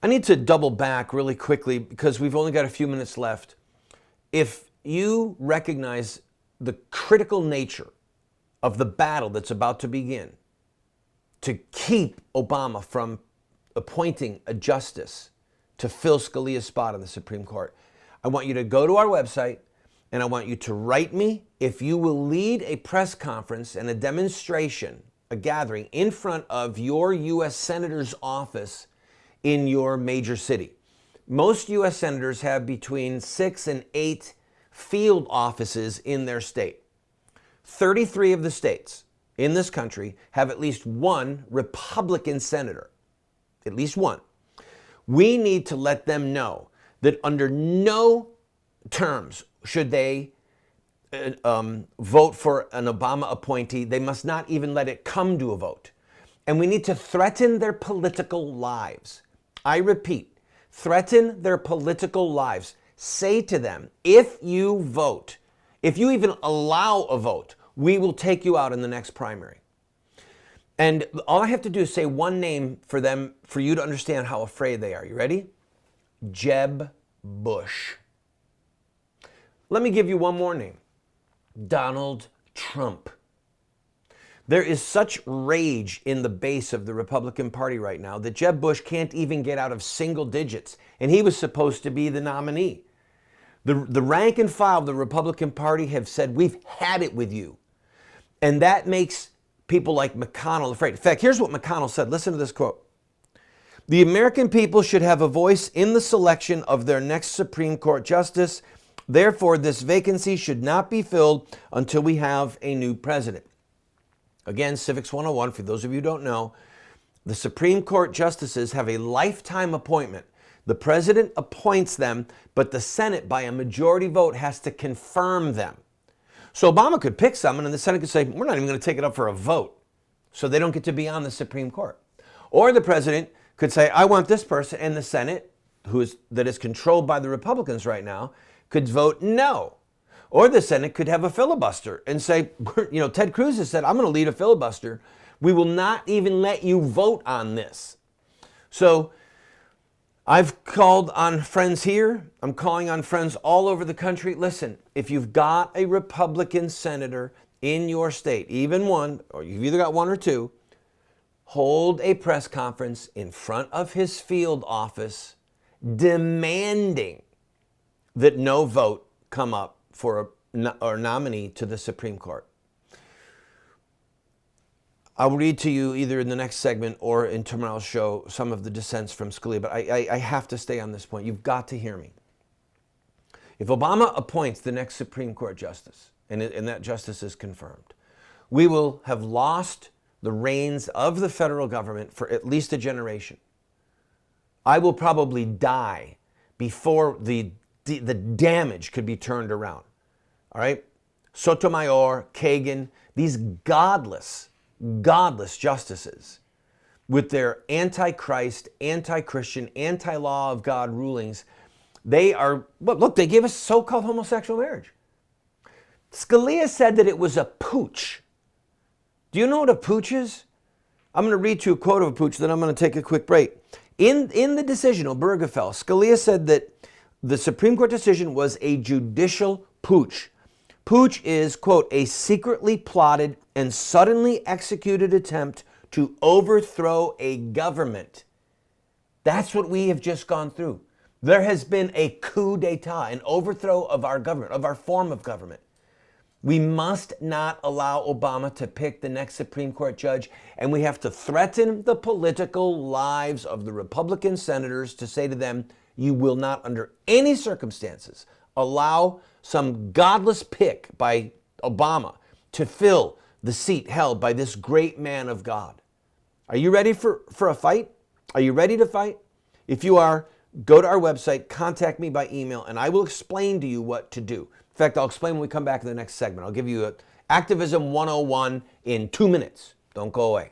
I need to double back really quickly because we've only got a few minutes left. If you recognize the critical nature of the battle that's about to begin to keep Obama from appointing a justice to fill Scalia's spot on the Supreme Court, I want you to go to our website and I want you to write me if you will lead a press conference and a demonstration, a gathering in front of your U.S. Senator's office in your major city. Most U.S. Senators have between 6 and 8 field offices in their state. 33 of the states in this country have at least one Republican senator, at least one. We need to let them know that under no terms should they vote for an Obama appointee. They must not even let it come to a vote. And we need to threaten their political lives. I repeat, threaten their political lives. Say to them, if you vote, if you even allow a vote, we will take you out in the next primary. And all I have to do is say one name for them, for you to understand how afraid they are. You ready? Jeb Bush. Let me give you one more name. Donald Trump. There is such rage in the base of the Republican Party right now that Jeb Bush can't even get out of single digits, and he was supposed to be the nominee. The rank and file of the Republican Party have said, we've had it with you. And that makes people like McConnell afraid. In fact, here's what McConnell said. Listen to this quote. The American people should have a voice in the selection of their next Supreme Court justice. Therefore, this vacancy should not be filled until we have a new president. Again, Civics 101, for those of you who don't know, the Supreme Court justices have a lifetime appointment. The president appoints them, but the Senate, by a majority vote, has to confirm them. So Obama could pick someone, and the Senate could say, we're not even going to take it up for a vote, so they don't get to be on the Supreme Court. Or the president could say, I want this person, and the Senate, that is controlled by the Republicans right now, could vote no. Or the Senate could have a filibuster and say, Ted Cruz has said, I'm going to lead a filibuster. We will not even let you vote on this. So I've called on friends here. I'm calling on friends all over the country. Listen, if you've got a Republican senator in your state, even one, or you've either got one or two, hold a press conference in front of his field office demanding that no vote come up for a nominee to the Supreme Court. I'll read to you either in the next segment or in tomorrow's show some of the dissents from Scalia, but I have to stay on this point. You've got to hear me. If Obama appoints the next Supreme Court justice, and that justice is confirmed, we will have lost the reins of the federal government for at least a generation. I will probably die before the damage could be turned around. All right? Sotomayor, Kagan, these godless justices with their anti-Christ, anti-Christian, anti-law of God rulings, they gave us so-called homosexual marriage. Scalia said that it was a pooch. Do you know what a pooch is? I'm going to read you a quote of a pooch, then I'm going to take a quick break. In the decision, Obergefell, Scalia said that the Supreme Court decision was a judicial pooch. Pooch is, quote, a secretly plotted and suddenly executed attempt to overthrow a government. That's what we have just gone through. There has been a coup d'etat, an overthrow of our government, of our form of government. We must not allow Obama to pick the next Supreme Court judge, and we have to threaten the political lives of the Republican senators to say to them, you will not, under any circumstances, allow some godless pick by Obama to fill the seat held by this great man of God. Are you ready for a fight? Are you ready to fight? If you are, go to our website, contact me by email, and I will explain to you what to do. In fact, I'll explain when we come back in the next segment. I'll give you Activism 101 in 2 minutes. Don't go away.